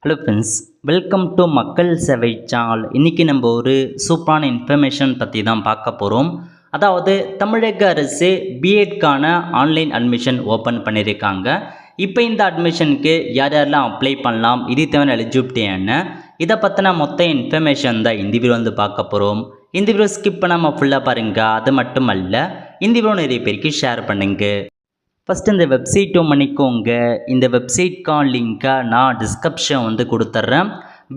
Hello friends, welcome to மக்கள் சேவை channel. இன்றைக்கி நம்ம ஒரு சூப்பரான இன்ஃபர்மேஷன் பற்றி தான் பார்க்க போகிறோம். அதாவது தமிழக அரசு பிஎட்கான ஆன்லைன் அட்மிஷன் ஓப்பன் பண்ணியிருக்காங்க. இப்போ இந்த அட்மிஷனுக்கு யார் யாரெல்லாம் அப்ளை பண்ணலாம், இது தேவையான எலிஜிபிலிட்டி என்ன, இதை பற்றின மொத்த இன்ஃபர்மேஷன் தான் இந்த வீடியோ வந்து பார்க்க போகிறோம். இந்த வீடியோ ஸ்கிப் பண்ணாமல் ஃபுல்லாக பாருங்கள். அது மட்டும் அல்ல, இந்த வீடியோ நிறைய பேருக்கு ஷேர் பண்ணுங்கள். ஃபஸ்ட்டு இந்த வெப்சைட் பண்ணிக்கோங்க. இந்த வெப்சைட்கான லிங்க்கை நான் டிஸ்கிரிப்ஷன் வந்து கொடுத்துட்றேன்.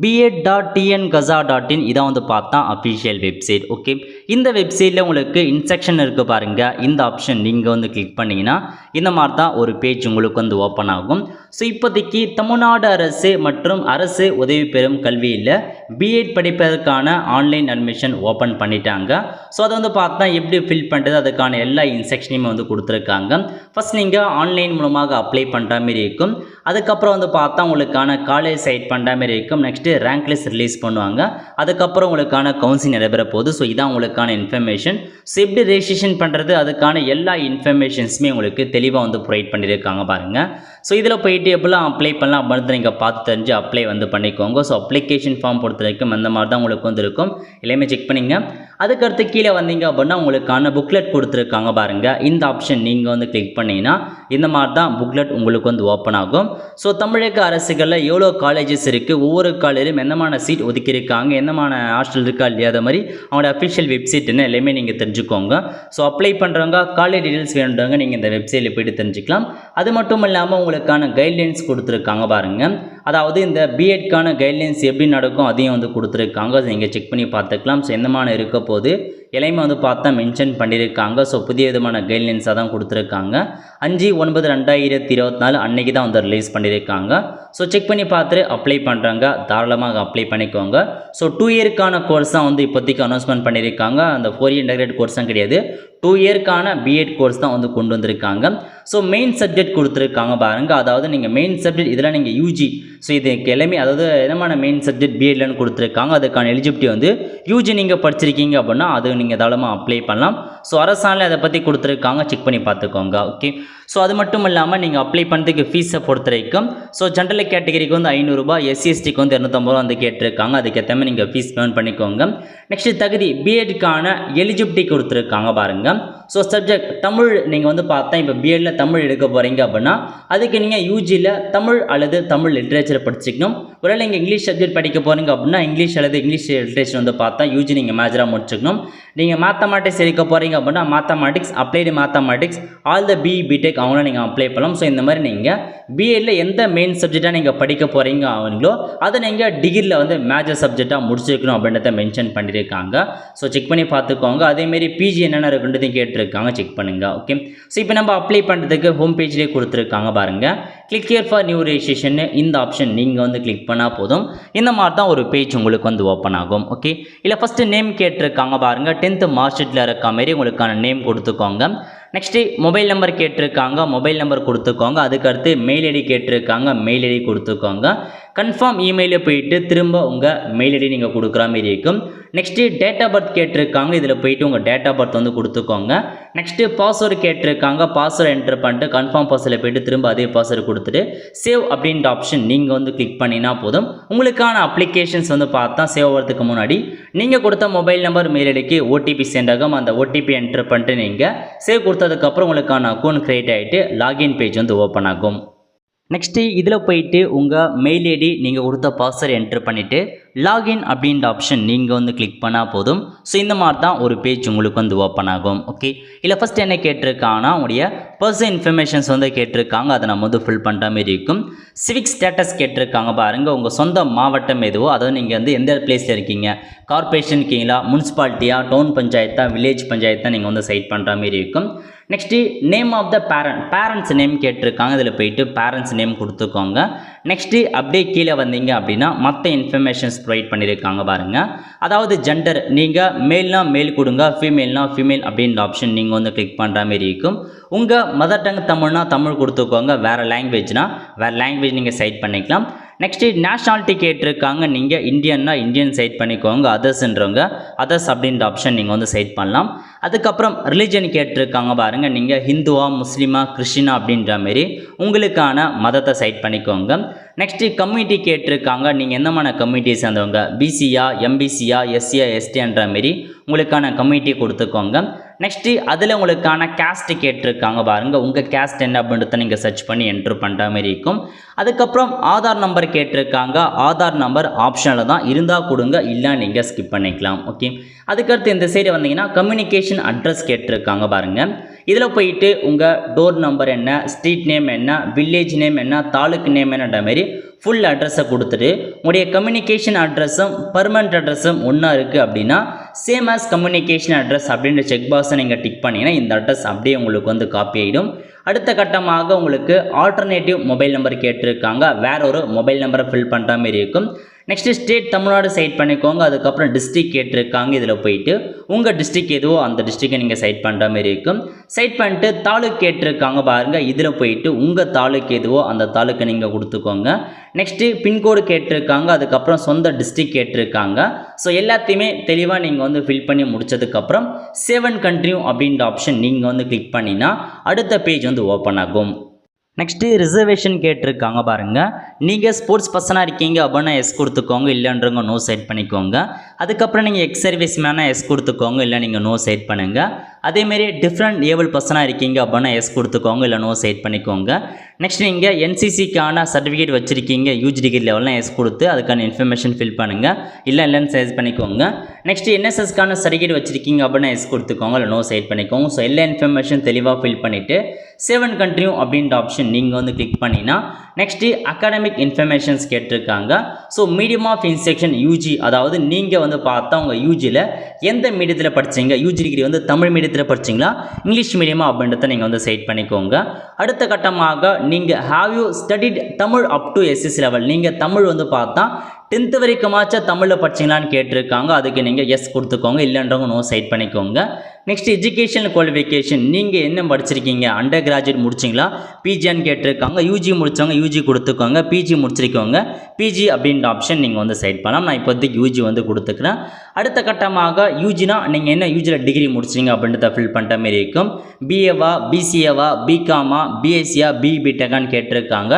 BEd.TNGAZA.in இதான் வந்து பார்த்தா அஃபிஷியல் வெப்சைட். ஓகே, இந்த வெப்சைட்டில் உங்களுக்கு இன்ஸ்ட்ரக்ஷன் இருக்குது பாருங்கள். இந்த ஆப்ஷன் நீங்கள் வந்து கிளிக் பண்ணிங்கன்னா இந்த மாதிரி தான் ஒரு பேஜ் உங்களுக்கு வந்து ஓப்பன் ஆகும். ஸோ இப்போதைக்கு தமிழ்நாடு அரசு மற்றும் அரசு உதவி பெறும் கல்வியில் பிஎட் படிப்பதற்கான ஆன்லைன் அட்மிஷன் ஓப்பன் பண்ணிட்டாங்க. ஸோ அதை வந்து பார்த்தா எப்படி ஃபில் பண்ணுறது, அதுக்கான எல்லா இன்ஸ்ட்ரக்ஷனையுமே வந்து கொடுத்துருக்காங்க. ஃபஸ்ட் நீங்கள் ஆன்லைன் மூலமாக அப்ளை பண்ணுற மாதிரி இருக்கும். அதுக்கப்புறம் வந்து பார்த்தா உங்களுக்கான காலேஜ் சைட் பண்ணுற மாதிரி இருக்கும். நெக்ஸ்ட்டு ரேங்க் லிஸ்ட் ரிலீஸ் பண்ணுவாங்க. அதுக்கப்புறம் உங்களுக்கான கவுன்சிலிங் நடைபெற போகுது. ஸோ இதான் உங்களுக்கான இன்ஃபர்மேஷன். ஸோ எப்படி ரெஜிஸ்ட்ரேஷன் பண்ணுறது, அதுக்கான எல்லா இன்ஃபர்மேஷன்ஸுமே உங்களுக்கு தெளிவாக வந்து ப்ரொவைட் பண்ணியிருக்காங்க பாருங்கள். ஸோ இதில் போயிட்டு எப்படிலாம் அப்ளை பண்ணலாம் அப்படின்னு நீங்கள் பார்த்து தெரிஞ்சு அப்ளை வந்து பண்ணிக்கோங்க. ஸோ அப்ளிகேஷன் ஃபார்ம் பொறுத்த வரைக்கும் அந்த மாதிரி தான் உங்களுக்கு வந்து இருக்கும். எல்லாமே செக் பண்ணிங்க. அதுக்கடுத்து கீழே வந்தீங்க அப்படின்னா உங்களுக்கான புக்லெட் கொடுத்துருக்காங்க பாருங்கள். இந்த ஆப்ஷன் நீங்கள் வந்து கிளிக் பண்ணிங்கன்னா இந்த மாதிரி தான் புக்லெட் உங்களுக்கு வந்து ஓப்பன் ஆகும். ஸோ தமிழக அரசுகளில் எவ்வளோ காலேஜஸ் இருக்குது, ஒவ்வொரு காலேஜிலும் என்னமான சீட் ஒதுக்கியிருக்காங்க, என்னமான ஹாஸ்டல் இருக்கா இல்லையா, அது மாதிரி அவங்களோட அஃபிஷியல் வெப்சைட் என்ன எல்லாமே நீங்கள் தெரிஞ்சுக்கோங்க. ஸோ அப்ளை பண்ணுறவங்க காலேஜ் டீட்டெயில்ஸ் வேணுன்றவங்க நீங்கள் இந்த வெப்சைட்டில் போய்ட்டு தெரிஞ்சுக்கலாம். அது மட்டும் இல்லாமல் உங்களுக்கான கைட்லைன்ஸ் கொடுத்துருக்காங்க பாருங்கள். அதாவது இந்த பிஎட்கான கைட்லைன்ஸ் எப்படி நடக்கும் அதையும் வந்து கொடுத்துருக்காங்க. அதை நீங்கள் செக் பண்ணி பார்த்துக்கலாம். ஸோ எந்தமான இருக்க போது எல்லாமே வந்து பார்த்தா மென்ஷன் பண்ணியிருக்காங்க. ஸோ புதிய விதமான கைட்லைன்ஸாக தான் கொடுத்துருக்காங்க. 5/9/2024 அன்னைக்கு தான் வந்து ரிலீஸ் பண்ணியிருக்காங்க. ஸோ செக் பண்ணி பார்த்துட்டு அப்ளை பண்ணுறாங்க, தாராளமாக அப்ளை பண்ணிக்கோங்க. ஸோ 2 இயர்க்கான கோர்ஸ் தான் வந்து இப்போதைக்கு அனௌன்ஸ்மெண்ட் பண்ணியிருக்காங்க. அந்த 4 இயர் இன்டகிரேட் கோர்ஸ் தான் கிடையாது, 2 இயர்க்கான பிஎட் கோர்ஸ் தான் வந்து கொண்டு வந்திருக்காங்க. ஸோ மெயின் சப்ஜெக்ட் கொடுத்துருக்காங்க பாருங்கள். அதாவது நீங்கள் மெயின் சப்ஜெக்ட் இதெல்லாம் நீங்கள் யூஜி, ஸோ இதுக்கு எல்லாமே அதாவது என்னமான மெயின் சப்ஜெக்ட் பிஎட்லன்னு கொடுத்துருக்காங்க. அதுக்கான எலிஜிபிலிட்டி வந்து யூஜி நீங்கள் படிச்சிருக்கீங்க அப்படின்னா அது நீங்கள் தாராளமாக அப்ளை பண்ணலாம். ஸோ அரசாணை அதை பற்றி கொடுத்துருக்காங்க, செக் பண்ணி பார்த்துக்கோங்க. ஓகே, ஸோ அது மட்டும் இல்லாமல் நீங்கள் அப்ளை பண்ணுறதுக்கு ஃபீஸை பொறுத்த வரைக்கும் ஸோ ஜென்ரல் கேட்டகரிக்கு வந்து 500 ரூபாய், SC/STக்கு வந்து 250 ரூபா வந்து கேட்டிருக்காங்க. அதுக்கேற்ற மாதிரி நீங்கள் ஃபீஸ் பேமெண்ட் பண்ணிக்கோங்க. நெக்ஸ்ட் தகுதி பிஎட்கான எலிஜிபிலிட்டி கொடுத்துருக்காங்க பாருங்கள். ஸோ சப்ஜெக்ட் தமிழ் நீங்கள் வந்து பார்த்தா இப்போ பிஎட்ல தமிழ் எடுக்க போகிறீங்க அப்படின்னா அதுக்கு நீங்கள் யூஜியில் தமிழ் அல்லது தமிழ் லிட்ரேச்சர் படிச்சுக்கணும். ஒருவேளை நீங்கள் இங்கிலீஷ் சப்ஜெக்ட் படிக்க போகிறீங்க அப்படின்னா இங்கிலீஷ் அல்லது இங்கிலீஷ் லிட்ரேச்சர் வந்து பார்த்தா யூஜி நீங்கள் மேஜராக முடிச்சுக்கணும். நீங்கள் மேத்தமெட்டிக்ஸ் எடுக்க போகிறீங்க அப்படின்னா mathematics, applied mathematics, all the BTech அவங்கள நீங்கள் அப்ளை பண்ணலாம். ஸோ இந்த மாதிரி நீங்கள் பிஎட்ல எந்த மெயின் சப்ஜெக்டாக நீங்கள் படிக்க போகிறீங்க அவங்களோ அதை நீங்கள் டிகிரியில் வந்து மேஜர் சப்ஜெக்டாக முடிச்சிருக்கணும் அப்படின்றத மென்ஷன் பண்ணியிருக்காங்க. ஸோ செக் பண்ணி பார்த்துக்கோங்க. அதேமாரி பிஜி என்னென்ன இருக்குன்றதையும் கேட்டிருக்காங்க, செக் பண்ணுங்கள். ஓகே, ஸோ இப்போ நம்ம அப்ளை பண்ணுறதுக்கு ஹோம் பேஜ்லேயே கொடுத்துருக்காங்க பாருங்கள். Click here for new registration இந்த ஆப்ஷன் நீங்கள் வந்து கிளிக் பண்ணால் போதும். இந்த மாதிரி தான் ஒரு பேஜ் உங்களுக்கு வந்து ஓப்பன் ஆகும். ஓகே, இல்லை ஃபஸ்ட்டு நேம் கேட்டிருக்காங்க பாருங்கள். 10th மார்க் ஷீட்டில் இருக்க மாதிரி உங்களுக்கான நேம் கொடுத்துக்கோங்க. நெக்ஸ்ட்டு மொபைல் நம்பர் கேட்டிருக்காங்க, மொபைல் நம்பர் கொடுத்துக்கோங்க. அதுக்கடுத்து மெயில் ஐடி கேட்டிருக்காங்க, மெயில் ஐடி கொடுத்துக்கோங்க. கன்ஃபார்ம் இமெயிலில் போயிட்டு திரும்ப உங்கள் மெயில் ஐடி நீங்கள் கொடுக்குற மாதிரி இருக்கும். நெக்ஸ்ட்டு டேட் ஆஃப் பர்த் கேட்டிருக்காங்க, இதில் போயிட்டு உங்கள் டேட் ஆஃப் பர்த் வந்து கொடுத்துக்கோங்க. நெக்ஸ்ட்டு பாஸ்வேர்டு கேட்டிருக்காங்க, பாஸ்வேர்டு என்டர் பண்ணிட்டு கன்ஃபார்ம் பாஸ்வேர்டில் போயிட்டு திரும்ப அதே பாஸ்வேர்டு கொடுத்துட்டு சேவ் அப்படின்ற ஆப்ஷன் நீங்கள் வந்து கிளிக் பண்ணினா போதும். உங்களுக்கான அப்ளிகேஷன்ஸ் வந்து பார்த்தா சேவ் ஆகிறதுக்கு முன்னாடி நீங்கள் கொடுத்த மொபைல் நம்பர் மெயில் ஐடிக்கு ஓடிபி சென்ட் ஆகும். அந்த ஓடிபி என்டர் பண்ணிட்டு நீங்கள் சேவ் கொடுத்ததுக்கப்புறம் உங்களுக்கான அக்கௌண்ட் க்ரியேட் ஆகிட்டு லாகின் பேஜ் வந்து ஓப்பன் ஆகும். நெக்ஸ்ட்டு இதில் போயிட்டு உங்கள் மெயில் ஐடி நீங்கள் கொடுத்த பாஸ்வேர்டு என்ட்ரு பண்ணிவிட்டு லாகின் அப்படின்ற ஆப்ஷன் நீங்கள் வந்து கிளிக் பண்ணால் போதும். ஸோ இந்த மாதிரி தான் ஒரு பேஜ் உங்களுக்கு வந்து ஓப்பன் ஆகும். ஓகே, இல்லை ஃபஸ்ட் என்ன கேட்டிருக்காங்கன்னா உங்களுடைய பர்சனல் இன்ஃபர்மேஷன்ஸ் வந்து கேட்டிருக்காங்க, அதை நம்ம வந்து ஃபில் பண்ணுற மாதிரி இருக்கும். சிவிக் ஸ்டேட்டஸ் கேட்டிருக்காங்க பாருங்கள். உங்கள் சொந்த மாவட்டம் எதுவோ அதாவது நீங்கள் வந்து எந்த பிளேஸில் இருக்கீங்க, கார்பரேஷன் இருக்கீங்களா, முனிசிபாலிட்டியா, டவுன் பஞ்சாயத்தா, வில்லேஜ் பஞ்சாயத்தா நீங்கள் வந்து சைட் பண்ணுற மாதிரி இருக்கும். Next name of the parents name கேட்டிருக்காங்க, இதில் போயிட்டு பேரண்ட்ஸ் நேம் கொடுத்துக்கோங்க. நெக்ஸ்ட்டு அப்படியே கீழே வந்தீங்க அப்படின்னா மற்ற இன்ஃபர்மேஷன்ஸ் ப்ரொவைட் பண்ணியிருக்காங்க பாருங்கள். அதாவது ஜெண்டர் நீங்கள் மேல்னா மேல் கொடுங்க, ஃபீமேல்னா ஃபீமேல் அப்படின்ற ஆப்ஷன் நீங்கள் வந்து கிளிக் பண்ணுற மாதிரி இருக்கும். உங்கள் மதர் டங் தமிழ்னா தமிழ் கொடுத்துக்கோங்க, வேறு லாங்குவேஜ்னா வேறு லாங்குவேஜ் நீங்கள் சைட் பண்ணிக்கலாம். நெக்ஸ்ட்டு நேஷ்னாலிட்டி கேட்டிருக்காங்க. நீங்கள் இந்தியன்னா இந்தியன் செட் பண்ணிக்கோங்க, அதர்ஸ்ன்றவங்க அதர்ஸ் அப்படின்ற ஆப்ஷன் நீங்கள் வந்து செட் பண்ணலாம். அதுக்கப்புறம் ரிலிஜன் கேட்டிருக்காங்க பாருங்கள், நீங்கள் ஹிந்துவா முஸ்லீமா கிறிஸ்டினா அப்படின்ற மாரி உங்களுக்கான மதத்தை செட் பண்ணிக்கோங்க. நெக்ஸ்ட்டு கம்யூனிட்டி கேட்டிருக்காங்க. நீங்கள் என்னமான கம்யூனிட்டி சேர்ந்தவங்க, பிசியா எம்பிசியா எஸ்சியா எஸ்டின்ற மாரி உங்களுக்கான கம்யூனிட்டி கொடுத்துக்கோங்க. நெக்ஸ்ட்டு அதில் உங்களுக்கான கேஸ்ட் கேட்டிருக்காங்க பாருங்கள், உங்கள் கேஸ்ட் என்ன அப்படின்றத நீங்கள் சர்ச் பண்ணி என்ட்ரு பண்ணுற மாதிரி இருக்கும். அதுக்கப்புறம் ஆதார் நம்பர் கேட்டிருக்காங்க. ஆதார் நம்பர் ஆப்ஷனில் தான், இருந்தால் கொடுங்க, இல்லை நீங்கள் ஸ்கிப் பண்ணிக்கலாம். ஓகே, அதுக்கடுத்து இந்த சைடு வந்தீங்கன்னா கம்யூனிகேஷன் அட்ரஸ் கேட்டிருக்காங்க பாருங்கள். இதில் போயிட்டு உங்கள் டோர் நம்பர் என்ன, ஸ்ட்ரீட் நேம் என்ன, வில்லேஜ் நேம் என்ன, தாலுக்கு நேம் என்னன்ற மாதிரி ஃபுல் அட்ரஸை கொடுத்துட்டு உங்களுடைய கம்யூனிகேஷன் அட்ரஸும் பர்மனெண்ட் அட்ரஸும் ஒன்றா இருக்குது அப்படின்னா சேம் ஆஸ் கம்யூனிகேஷன் அட்ரஸ் அப்படின்ற செக் பாக்ஸை நீங்கள் டிக் பண்ணிங்கன்னா இந்த அட்ரஸ் அப்படியே உங்களுக்கு வந்து காப்பி ஆகிடும். அடுத்த கட்டமாக உங்களுக்கு ஆல்டர்னேட்டிவ் மொபைல் நம்பர் கேட்டிருக்காங்க. வேற ஒரு மொபைல் நம்பரை ஃபில் பண்ணுற மாதிரி இருக்கும். நெக்ஸ்ட்டு ஸ்டேட் தமிழ்நாடு செட் பண்ணிக்கோங்க. அதுக்கப்புறம் டிஸ்ட்ரிக் கேட்டிருக்காங்க. இதில் போயிட்டு உங்கள் டிஸ்ட்ரிக் எதுவோ அந்த டிஸ்ட்ரிக்கை நீங்கள் செட் பண்ணுற மாதிரி இருக்கும். செட் பண்ணிட்டு தாலுக் கேட்டிருக்காங்க பாருங்கள். இதில் போயிட்டு உங்கள் தாலுக்கு எதுவோ அந்த தாலுக்கை நீங்கள் கொடுத்துக்கோங்க. நெக்ஸ்ட்டு பின்கோடு கேட்டிருக்காங்க. அதுக்கப்புறம் சொந்த டிஸ்ட்ரிக் கேட்டிருக்காங்க. ஸோ எல்லாத்தையுமே தெளிவாக நீங்கள் வந்து ஃபில் பண்ணி முடிச்சதுக்கப்புறம் சேவ் அண்ட் கண்டினியூ அப்படின்ற ஆப்ஷன் நீங்கள் வந்து கிளிக் பண்ணினா அடுத்த பேஜ் வந்து ஓப்பன் ஆகும். நெக்ஸ்ட்டு ரிசர்வேஷன் கேட்டிருக்காங்க பாருங்கள். நீங்கள் ஸ்போர்ட்ஸ் பர்சனாக இருக்கீங்க அப்படின்னா எஸ் கொடுத்துக்கோங்க, இல்லைன்றவங்க நோ செட் பண்ணிக்கோங்க. அதுக்கப்புறம் நீங்கள் எக்ஸ் சர்வீஸ் மேனாக எஸ் கொடுத்துக்கோங்க, இல்லை நீங்கள் நோ செட் பண்ணுங்கள். அதேமாரி டிஃப்ரெண்ட் ஏபிள் பர்சனாக இருக்கீங்க அப்படின்னா எஸ் கொடுத்துக்கோங்க, இல்லை நோ செட் பண்ணிக்கோங்க. நெக்ஸ்ட் நீங்கள் என்சிசிக்கான சர்டிஃபிகேட் வச்சுருக்கீங்க யூஜி டிகிரி லெவலில் எஸ் கொடுத்து அதுக்கான இன்ஃபர்மேஷன் ஃபில் பண்ணுங்கள், இல்லைன்னு செட் பண்ணிக்கோங்க. நெக்ஸ்ட் என்எஸ்எஸ்க்கான சர்டிஃபிகேட் வச்சுருக்கீங்க அப்படின்னா எஸ் கொடுத்துக்கோங்க, இல்லை நோ செட் பண்ணிக்கோங்க. ஸோ எல்லா இன்ஃபர்மேஷன் தெளிவாக ஃபில் பண்ணிவிட்டு சேவ் அண்ட் கண்டினியூ அப்படின்ற ஆப்ஷன் நீங்கள் வந்து கிளிக் பண்ணினா நெக்ஸ்ட்டு அகாடமிக் இன்ஃபர்மேஷன்ஸ் கேட்டிருக்காங்க. So medium of instruction UG, அதாவது நீங்கள் வந்து பார்த்தா உங்கள் யூஜியில் எந்த மீடியத்தில் படிச்சிங்க, யூஜி டிகிரி வந்து தமிழ் மீடியத்தில் படிச்சிங்களா இங்கிலீஷ் மீடியமா அப்படின்றத நீங்கள் வந்து செட் பண்ணிக்கோங்க. அடுத்த கட்டமாக நீங்கள் have you studied Tamil up to SSC level, நீங்கள் தமிழ் வந்து பார்த்தா 10th வரைக்குமாச்சும் தமிழில் படிச்சிங்களான்னு கேட்டிருக்காங்க. அதுக்கு நீங்கள் எஸ் கொடுத்துக்கோங்க, இல்லைன்றவங்க நோ செட் பண்ணிக்கோங்க. நெக்ஸ்ட் எஜுகேஷன் குவாலிஃபிகேஷன், நீங்கள் என்ன படிச்சிருக்கீங்க, அண்டர் கிராஜுவேட் முடிச்சிங்களா பிஜின்னு கேட்டிருக்காங்க. யூஜி முடித்தவங்க யூஜி கொடுத்துக்கோங்க, பிஜி முடிச்சிருக்கவங்க பிஜி அப்படின்ற ஆப்ஷன் நீங்கள் வந்து செட் பண்ணலாம். நான் இப்போதைக்கு யூஜி வந்து கொடுத்துக்கிறேன். அடுத்த கட்டமாக யூஜினா நீங்கள் என்ன யூஜியில் டிகிரி முடிச்சிங்க அப்படின்றத ஃபில் பண்ணுற மாதிரி இருக்கும். பிஏவா பிசிஏவா பிகாமா பிஎஸ்சியா பிபிடெக்கான்னு கேட்டிருக்காங்க.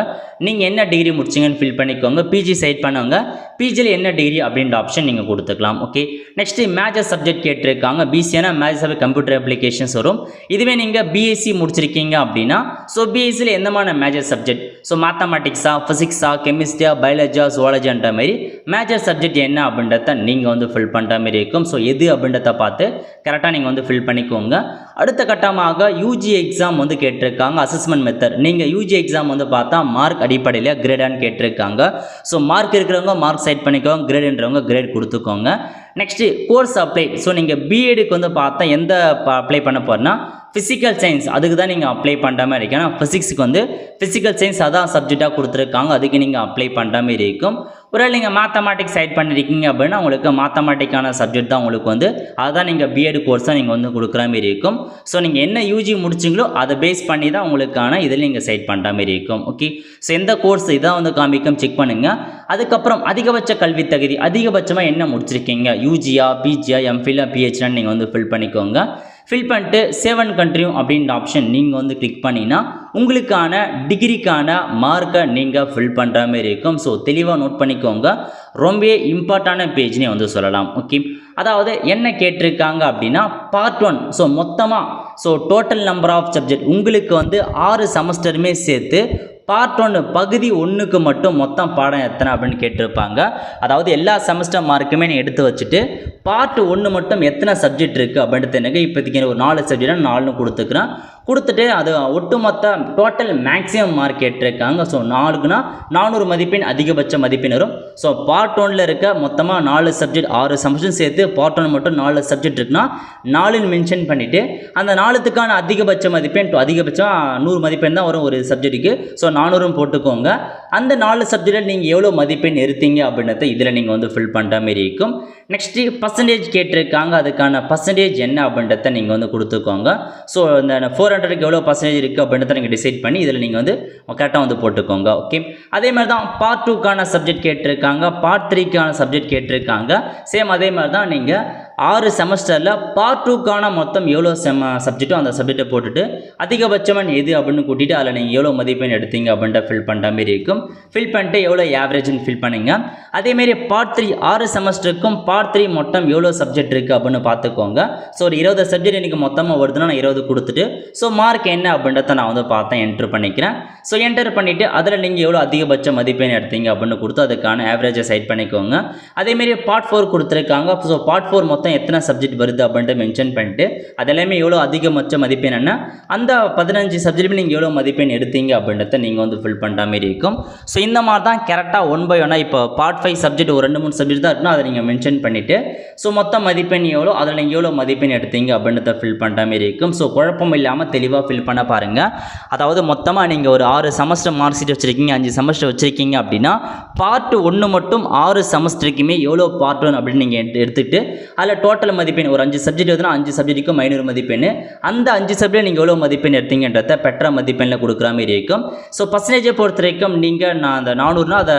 நீங்கள் என்ன டிகிரி முடிச்சிங்கன்னு ஃபில் பண்ணிக்கோங்க. பிஜி செட் பண்ணுவாங்க, பிஜியில் என்ன டிகிரி அப்படின்ற ஆப்ஷன் நீங்கள் கொடுத்துக்கலாம். ஓகே, நெக்ஸ்ட்டு மேஜர் சப்ஜெக்ட் கேட்டிருக்காங்க. பிசிஏனா மேஜர் கம்ப்யூட்டர் அப்ளிகேஷன்ஸ் வரும். இதுவே நீங்கள் பிஎஸ்சி முடிச்சிருக்கீங்க அப்படின்னா ஸோ பிஎஸ்சியில் எந்தமான மேஜர் சப்ஜெக்ட், ஸோ மேத்தமெட்டிக்ஸா ஃபிசிக்ஸா கெமிஸ்ட்ரியா பயாலஜியா ஜுவாலஜின்ற மாதிரி மேஜர் சப்ஜெக்ட் என்ன அப்படின்றத நீங்கள் வந்து ஃபில் பண்ணுற மாதிரி இருக்கும். ஸோ எது அப்படின்றத பார்த்து கரெக்டாக நீங்கள் வந்து ஃபில் பண்ணிக்கோங்க. அடுத்த கட்டமாக யூஜி எக்ஸாம் வந்து கேட்டிருக்காங்க. அசஸ்மெண்ட் மெத்தட், நீங்கள் யூஜி எக்ஸாம் வந்து பார்த்தா மார்க் அடிப்படையில் கிரேடான்னு கேட்டிருக்காங்க. ஸோ மார்க் இருக்கிறவங்க மார்க் செட் பண்ணிக்கோங்க, கிரேடுன்றவங்க கிரேட் கொடுத்துக்கோங்க. நெக்ஸ்ட்டு கோர்ஸ் அப்ளை, ஸோ நீங்கள் பிஎடுக்கு வந்து பார்த்தா எந்த அப்ளை பண்ண போகிறேன்னா ஃபிசிக்கல் சயின்ஸ், அதுக்கு தான் நீங்கள் அப்ளை பண்ணுற மாதிரி இருக்கும். ஏன்னா ஃபிசிக்ஸுக்கு வந்து ஃபிசிக்கல் சயின்ஸ் அதான் சப்ஜெக்டாக கொடுத்துருக்காங்க, அதுக்கு நீங்கள் அப்ளை பண்ணுற மாதிரி இருக்கும். ஒருவேளை நீங்கள் மேத்தமெட்டிக்ஸ் சைட் பண்ணியிருக்கீங்க அப்படின்னா உங்களுக்கு மேத்தமெட்டிக்கான சப்ஜெக்ட் தான் உங்களுக்கு வந்து அதுதான் நீங்கள் பிஎட் கோர்ஸாக நீங்கள் வந்து கொடுக்குற மாதிரி இருக்கும். ஸோ நீங்கள் என்ன யூஜி முடிச்சிங்களோ அதை பேஸ் பண்ணி தான் உங்களுக்கான இதில் நீங்கள் சைட் பண்ணுற மாதிரி இருக்கும். ஓகே, ஸோ எந்த கோர்ஸ் இதான் வந்து காமிக்கும், செக் பண்ணுங்கள். அதுக்கப்புறம் அதிகபட்ச கல்வி தகுதி, அதிகபட்சமாக என்ன முடிச்சிருக்கீங்க, யூஜியா பிஜியா எம்ஃபிலா பிஹெச்டின்னு நீங்கள் வந்து ஃபில் பண்ணிக்கோங்க. ஃபில் பண்ணிட்டு சேவ் அண்ட் கண்டினியூ அப்படின்ற ஆப்ஷன் நீங்கள் வந்து கிளிக் பண்ணினா உங்களுக்கான டிகிரிக்கான மார்க்கை நீங்கள் ஃபில் பண்ணுற மாதிரி இருக்கும். ஸோ தெளிவாக நோட் பண்ணிக்கோங்க, ரொம்ப இம்பார்ட்டான பேஜ்னே வந்து சொல்லலாம். ஓகே, அதாவது என்ன கேட்டிருக்காங்க அப்படின்னா பார்ட் 1, ஸோ மொத்தமாக so total number of subject உங்களுக்கு வந்து 6 செமஸ்டருமே சேர்த்து பார்ட் 1 பகுதி 1க்கு மட்டும் மொத்தம் பாடம் எத்தனை அப்படின்னு கேட்டிருப்பாங்க. அதாவது எல்லா செமஸ்டர் மார்க்குமே நீ எடுத்து வச்சுட்டு பார்ட் 1 மட்டும் எத்தனை சப்ஜெக்ட் இருக்குது அப்படின்றது எனக்கு இப்போதைக்கு ஒரு 4 சப்ஜெக்டாக 4 கொடுத்துக்கிறேன். கொடுத்துட்டு அது ஒட்டுமொத்த டோட்டல் மேக்ஸிமம் மார்க் கேட்டிருக்காங்க. ஸோ 4க்குனா 400 மதிப்பெண் அதிகபட்ச மதிப்பெண் வரும். ஸோ பார்ட் 1ல் இருக்க மொத்தமாக 4 சப்ஜெக்ட் 6 செமஸ்டர் சேர்த்து பார்ட் 1 மட்டும் 4 சப்ஜெக்ட் இருக்குன்னா 4ன்னு மென்ஷன் பண்ணிவிட்டு அந்த 4த்துக்கான அதிகபட்ச மதிப்பெண் அதிகபட்சம் 100 மதிப்பெண் தான் வரும் ஒரு சப்ஜெக்ட்டுக்கு. ஸோ 400 போட்டுக்கோங்க. அந்த 4 சப்ஜெக்டில் நீங்கள் எவ்வளோ மதிப்பெண் எடுத்தீங்க அப்படின்றத இதில் நீங்கள் வந்து ஃபில் பண்ணுற மாதிரி இருக்கும். நெக்ஸ்ட்டு பர்சன்டேஜ் கேட்டிருக்காங்க, அதுக்கான பர்சன்டேஜ் என்ன அப்படின்றத நீங்கள் வந்து கொடுத்துக்கோங்க. ஸோ இந்த 400க்கு எவ்வளோ பர்சன்டேஜ் இருக்குது அப்படின்றத நீங்கள் டிசைட் பண்ணி இதில் நீங்கள் வந்து கரெக்டாக வந்து போட்டுக்கோங்க. ஓகே, அதே மாதிரி தான் பார்ட் 2க்கான சப்ஜெக்ட் கேட்டிருக்காங்க, பார்ட் 3க்கான சப்ஜெக்ட் கேட்டிருக்காங்க. சேம் அதே மாதிரி தான் நீங்கள் 6 செமஸ்டரில் பார்ட் 2க்கான மொத்தம் எவ்வளோ சப்ஜெக்ட்டோ அந்த சப்ஜெக்டை போட்டுட்டு அதிகபட்சமாக எது அப்படின்னு கூட்டிட்டு அதில் நீங்கள் எவ்வளோ மதிப்பெண் எடுத்தீங்க அப்படின்ற ஃபில் பண்ணுற மாதிரி இருக்கும். ஃபில் பண்ணிட்டு எவ்வளோ ஆவரேஜ்னு ஃபில் பண்ணுங்க. அதேமாரி பார்ட் 3 6 செமஸ்டருக்கும் பார்ட் 3 மொத்தம் எவ்வளோ சப்ஜெக்ட் இருக்குது அப்படின்னு பார்த்துக்கோங்க. ஸோ ஒரு 20 சப்ஜெக்ட் எனக்கு மொத்தமாக வருதுன்னா நான் 20 கொடுத்துட்டு ஸோ மார்க் என்ன அப்படின்றத நான் வந்து பார்த்தேன் என்ட்ரு பண்ணிக்கிறேன். ஸோ என்டர் பண்ணிவிட்டு அதில் நீங்கள் எவ்வளோ அதிகபட்ச மதிப்பெண் எடுத்தீங்க அப்படின்னு கொடுத்து அதுக்கான ஆவரேஜை செட் பண்ணிக்கோங்க. அதேமாரி பார்ட் 4 கொடுத்துருக்காங்க. ஸோ பார்ட் 4 மொத்தம் எத்தனை சப்ஜெக்ட் வருது அப்படின்ட்டு மென்ஷன் பண்ணிட்டு அதெல்லாமே எவ்வளோ அதிகபட்ச மதிப்பெண் என்ன அந்த 15 சப்ஜெக்ட் நீங்கள் எவ்வளோ மதிப்பெண் எடுத்தீங்க அப்படின்றத நீங்கள் வந்து ஃபில் பண்ணுற மாதிரி இருக்கும். ஸோ இந்த மாதிரி தான் கரெக்டாக 1 by 1 இப்போ பார்ட் 5 சப்ஜெக்ட் ஒரு 2-3 சப்ஜெக்ட் தான் இருக்குன்னா அதை நீங்கள் மென்ஷன் பண்ணிவிட்டு ஸோ மொத்த மதிப்பெண் எவ்வளோ அதில் நீங்கள் எவ்வளோ மதிப்பெண் எடுத்தீங்க அப்படின்றத ஃபில் பண்ணுற மாதிரி இருக்கும். ஸோ குழப்பம் இல்லாமல் தெளிவாக ஃபில் பண்ண பாருங்கள். அதாவது மொத்தமாக நீங்கள் ஒரு 6 செமஸ்டர் மார்க் ஷீட் வச்சுருக்கீங்க, 5 செமஸ்டர் வச்சுருக்கீங்க அப்படின்னா பார்ட் 1 மட்டும் 6 செமஸ்டருக்குமே எவ்வளோ பார்ட் 1 அப்படின்னு நீங்கள் எடுத்துகிட்டு அதில் டோட்டல் மதிப்பெண் ஒரு 5 சப்ஜெக்ட் வருதுன்னா 5 சப்ஜெக்ட்டுக்கும் 500 மதிப்பெண், அந்த 5 சப்ஜெக்ட் நீங்கள் எவ்வளோ மதிப்பெண் எடுத்தீங்கன்றத பெற்ற மதிப்பெண்ணில் கொடுக்குற மாதிரி இருக்கும். ஸோ பர்சன்டேஜை பொறுத்த வரைக்கும் நீங்கள் நான் அந்த 400னா அதை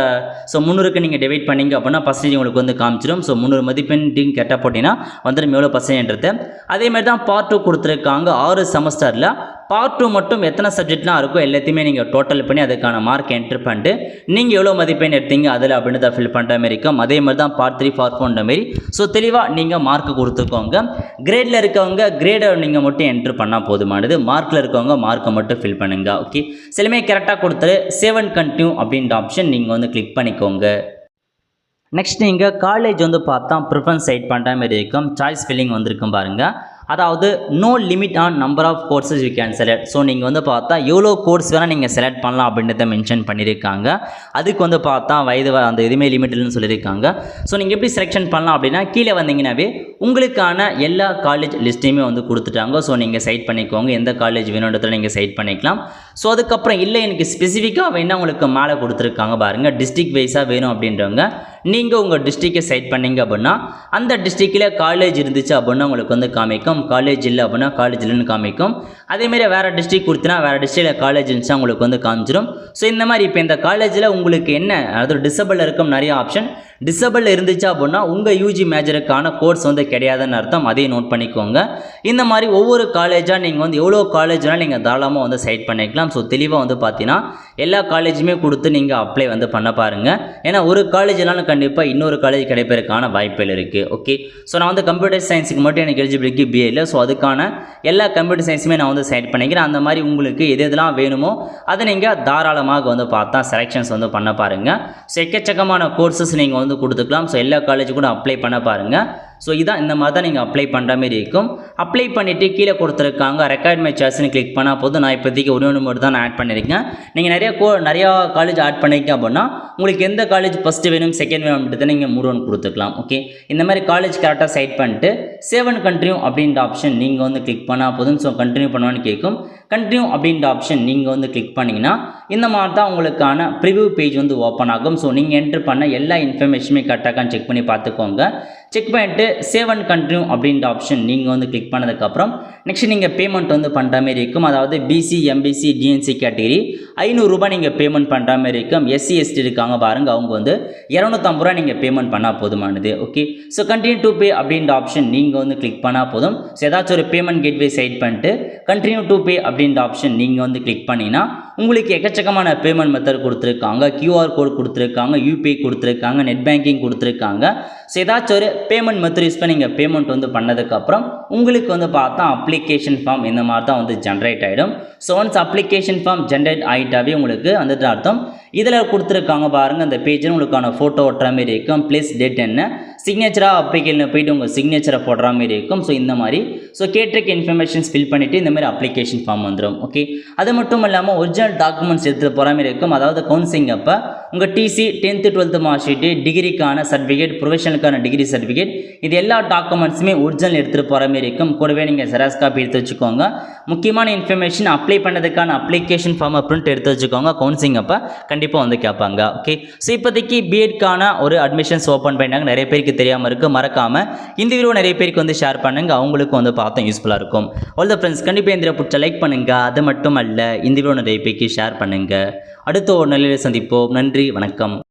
ஸோ 300க்கு நீங்கள் டிவைட் பண்ணிங்க அப்படின்னா பர்சன்டேஜ் உங்களுக்கு வந்து காமிச்சிடும். ஸோ 300 மதிப்பெண் கேட்டால் போட்டிங்கன்னா வந்துடும் எவ்வளோ பர்சன்டேஜ்ன்றது. அதேமாதிரி தான் பார்ட் 2 கொடுத்துருக்காங்க. 6 செமஸ்டரில் பார்ட் 2 மட்டும் எத்தனை சப்ஜெக்ட்லாம் இருக்கோ எல்லாத்தையுமே நீங்கள் டோட்டல் பண்ணி அதுக்கான மார்க் என்ட்ரு பண்ணிட்டு நீங்கள் எவ்வளோ மதிப்பெண் எடுத்தீங்க அதில் அப்படின்னு தான் ஃபில் பண்ணுற மாதிரி இருக்கும். அதே மாதிரி தான் பார்ட் 3 பார்ட் 4ன்ற மாரி ஸோ தெளிவாக நீங்கள் மார்க் கொடுத்துக்கோங்க. கிரேடில் இருக்கவங்க கிரேடை நீங்கள் மட்டும் என்ட்ரு பண்ணால் போதுமானது, மார்க்கில் இருக்கவங்க மார்க்கை மட்டும் ஃபில் பண்ணுங்கள். ஓகே, சிலமே கரெக்டாக கொடுத்துரு 7 கண்டினியூ அப்படின்ற ஆப்ஷன் நீங்கள் வந்து கிளிக் பண்ணிக்கோங்க. நெக்ஸ்ட் நீங்கள் காலேஜ் வந்து பார்த்தா ப்ரிஃபரன்ஸ் செட் பண்ணுற மாதிரி இருக்கும். சாய்ஸ் ஃபில்லிங் வந்திருக்கும் பாருங்கள். அதாவது no limit on number of courses you can select. So நீங்கள் வந்து பார்த்தா எவ்வளோ கோர்ஸ் வேணால் நீங்கள் செலக்ட் பண்ணலாம் அப்படின்றத மென்ஷன் பண்ணியிருக்காங்க. அதுக்கு வந்து பார்த்தா வயது அந்த எதுவுமே லிமிட் இல்லைன்னு சொல்லியிருக்காங்க. ஸோ நீங்கள் எப்படி செலெக்ஷன் பண்ணலாம் அப்படின்னா கீழே வந்தீங்கன்னாவே உங்களுக்கான எல்லா காலேஜ் லிஸ்ட்டையுமே வந்து கொடுத்துட்டாங்க. ஸோ நீங்கள் சைட் பண்ணிக்கோங்க, எந்த காலேஜ் வேணுன்றதுல நீங்கள் சைட் பண்ணிக்கலாம். ஸோ அதுக்கப்புறம் இல்லை எனக்கு ஸ்பெசிஃபிக்காக வேணால் உங்களுக்கு மேலே கொடுத்துருக்காங்க பாருங்கள், டிஸ்ட்ரிக்ட் வைஸாக வேணும் அப்படின்றவங்க நீங்கள் உங்கள் டிஸ்ட்ரிக்டை சைட் பண்ணிங்க அப்படின்னா அந்த டிஸ்ட்ரிக்டில் காலேஜ் இருந்துச்சு அப்படின்னா உங்களுக்கு வந்து காமிக்கும், காலேஜ் இல்லை அப்படின்னா காலேஜ் இல்லைன்னு காமிக்கும். அதேமாரி வேறு டிஸ்ட்ரிக்ட் கொடுத்தினா வேறு டிஸ்ட்ரிக்டில் காலேஜ் இருந்துச்சா உங்களுக்கு வந்து காமிச்சிடும். ஸோ இந்த மாதிரி இப்போ இந்த காலேஜில் உங்களுக்கு என்ன அதாவது டிசபிள் இருக்கும் நிறைய ஆப்ஷன், டிசபிள் இருந்துச்சு அப்படின்னா உங்கள் யூஜி மேஜருக்கான கோர்ஸ் வந்து கிடையாதுன்னு அர்த்தம், அதையும் நோட் பண்ணிக்கோங்க. இந்த மாதிரி ஒவ்வொரு காலேஜாக நீங்கள் வந்து எவ்வளோ காலேஜ்னால் நீங்கள் தாராளமாக வந்து சைட் பண்ணிக்கலாம். ஸோ தெளிவாக வந்து பார்த்தீங்கன்னா எல்லா காலேஜுமே கொடுத்து நீங்கள் அப்ளை வந்து பண்ண பாருங்கள். ஏன்னா ஒரு காலேஜ்னாலும் கண்டிப்பாக இன்னொரு காலேஜ் கிடைப்பதற்கான வாய்ப்புகள் இருக்குது. ஓகே, ஸோ நான் வந்து கம்ப்யூட்டர் சயின்ஸுக்கு மட்டும் எனக்கு எலிஜிபிலிட்டி பிஏ இல்லை. ஸோ அதுக்கான எல்லா கம்ப்யூட்டர் சயின்ஸுமே நான் வந்து சைட் பண்ணிக்கிறேன். அந்த மாதிரி உங்களுக்கு எது எதெல்லாம் வேணுமோ அதை நீங்கள் தாராளமாக வந்து பார்த்தா செலெக்ஷன்ஸ் வந்து பண்ண பாருங்கள். ஸோ எக்கச்சக்கமான கோர்சஸ் நீங்கள் வந்து கொடுத்துக்கலாம். ஸோ எல்லா காலேஜும் கூட அப்ளை பண்ண பாருங்கள். ஸோ இதான் இந்த மாதிரி தான் நீங்கள் அப்ளை பண்ணுற மாதிரி இருக்கும். அப்ளை பண்ணிவிட்டு கீழே கொடுத்துருக்காங்க ரெக்கார்ட் மை சாய்ஸ்னு கிளிக் பண்ணால் போதும். நான் இப்போதைக்கு ஒன்று மட்டும் தான் நான் ஆட் பண்ணியிருக்கேன். நீங்கள் நிறையா காலேஜ் ஆட் பண்ணியிருக்கேன் அப்படின்னா உங்களுக்கு எந்த காலேஜ் ஃபஸ்ட்டு வேணும் செகண்ட் வேணும் அப்படின்றத நீங்கள் 3 கொடுத்துக்கலாம். ஓகே, இந்த மாதிரி காலேஜ் கரெக்டாக சைட் பண்ணிட்டு 7 கண்டினியூ அப்படின்ற ஆப்ஷன் நீங்கள் வந்து கிளிக் பண்ணால் போதும். ஸோ கண்டினியூ பண்ணுவான்னு கேட்கும். கண்டினியூ அப்படின்ற ஆப்ஷன் நீங்கள் வந்து கிளிக் பண்ணிங்கன்னா இந்த மாதிரி தான் உங்களுக்கான ப்ரிவ்யூ பேஜ் வந்து ஓப்பன் ஆகும். ஸோ நீங்கள் என்ட்ரு பண்ண எல்லா இன்ஃபர்மேஷனுமே கரெக்டாக செக் பண்ணி பார்த்துக்கோங்க. செக் பண்ணிட்டு 7 கண்டினியூ அப்படின்ற ஆப்ஷன் நீங்கள் வந்து கிளிக் பண்ணதுக்கப்புறம் நெக்ஸ்ட் நீங்கள் பேமெண்ட் வந்து பண்ணுற மாதிரி இருக்கும். அதாவது பிசி எம்பிசி டிஎன்சி கேட்டகரி 500 ரூபாய் நீங்கள் பேமெண்ட் பண்ணுற மாதிரி இருக்கும். எஸ்சி எஸ்டி இருக்காங்க பாருங்கள், அவங்க வந்து 250 ரூபா நீங்கள் பேமெண்ட் பண்ணால் போதுமானது. Okay, so continue to pay அப்படின்ற ஆப்ஷன் நீங்கள் வந்து கிளிக் பண்ணால் போதும். ஸோ ஏதாச்சும் ஒரு பேமெண்ட் கேட்வே சைட் பண்ணிட்டு கண்டினியூ டு பே அப்படின்ற ஆப்ஷன் நீங்கள் வந்து கிளிக் பண்ணிங்கன்னா உங்களுக்கு எக்கச்சக்கமான பேமெண்ட் மெத்தட் கொடுத்துருக்காங்க. கியூஆர் கோட் கொடுத்துருக்காங்க, யூபிஐ கொடுத்துருக்காங்க, நெட் பேங்கிங் கொடுத்துருக்காங்க. ஸோ ஏதாச்சும் ஒரு பேமெண்ட் மெத்தட் யூஸ் பண்ணி நீங்கள் பேமெண்ட் வந்து பண்ணதுக்கப்புறம் உங்களுக்கு வந்து பார்த்தா அப்ளிகேஷன் ஃபார்ம் இந்த மாதிரி தான் வந்து ஜென்ரேட் ஆகிடும். So once application form generate ஆகிட்டாவே உங்களுக்கு வந்துட்டு அர்த்தம் இதில் கொடுத்துருக்காங்க பாருங்கள், அந்த பேஜில் உங்களுக்கான ஃபோட்டோ ஒட்டுற மாதிரி இருக்கும். ப்ளேஸ் டேட் என்ன, சிக்னேச்சராக அப்ளிகேஷனில் போய்ட்டு உங்கள் சிக்னேச்சரை போடுற மாதிரி இருக்கும். ஸோ இந்த மாதிரி ஸோ கேட்டிருக்க இன்ஃபர்மேஷன்ஸ் ஃபில் பண்ணிவிட்டு இந்த மாதிரி அப்ளிகேஷன் ஃபார்ம் வந்துடும். ஓகே, அது மட்டும் இல்லாமல் ஒரிஜினல் டாக்குமெண்ட்ஸ் எடுத்துகிட்டு போகிற மாதிரி இருக்கும். அதாவது கவுன்சிலிங் அப்போ உங்கள் TC 10th 12th mark sheet டிகிரிக்கான சர்டிஃபிகேட் ப்ரொஃபஷனலுக்கான டிகிரி சர்டிஃபிகேட் இது எல்லா டாக்குமெண்ட்ஸுமே ஒரிஜினல் எடுத்துகிட்டு போகிற மாதிரி இருக்கும். கூடவே நீங்கள் ஜெராக்ஸ் காப்பி எடுத்து வச்சுக்கோங்க. முக்கியமான இன்ஃபர்மேஷன் அப்ளை பண்ணதுக்கான அப்ளிகேஷன் ஃபார்மை பிரிண்ட் எடுத்து வச்சுக்கோங்க. கவுன்சிலிங் அப்போ கண்டிப்பாக வந்து கேட்பாங்க. ஓகே, ஸோ இப்போதைக்கு பிஎட்கான ஒரு அட்மிஷன்ஸ் ஓப்பன் பண்ணிட்டாங்க. நிறைய பேருக்கு தெரியாமல் இருக்குது. மறக்காமல் இந்த வீடியோ நிறைய பேருக்கு வந்து ஷேர் பண்ணுங்கள். அவங்களுக்கும் வந்து பார்த்தா யூஸ்ஃபுல்லாக இருக்கும். ஆல் த ஃப்ரெண்ட்ஸ், கண்டிப்பாக இந்த வீடியோ பிடிச்ச லைக் பண்ணுங்கள். அது மட்டும் அல்ல, இந்த வீடியோ நிறைய பேருக்கு ஷேர் பண்ணுங்கள். அடுத்த ஒரு நிலையில் சந்திப்போம். நன்றி, வணக்கம்.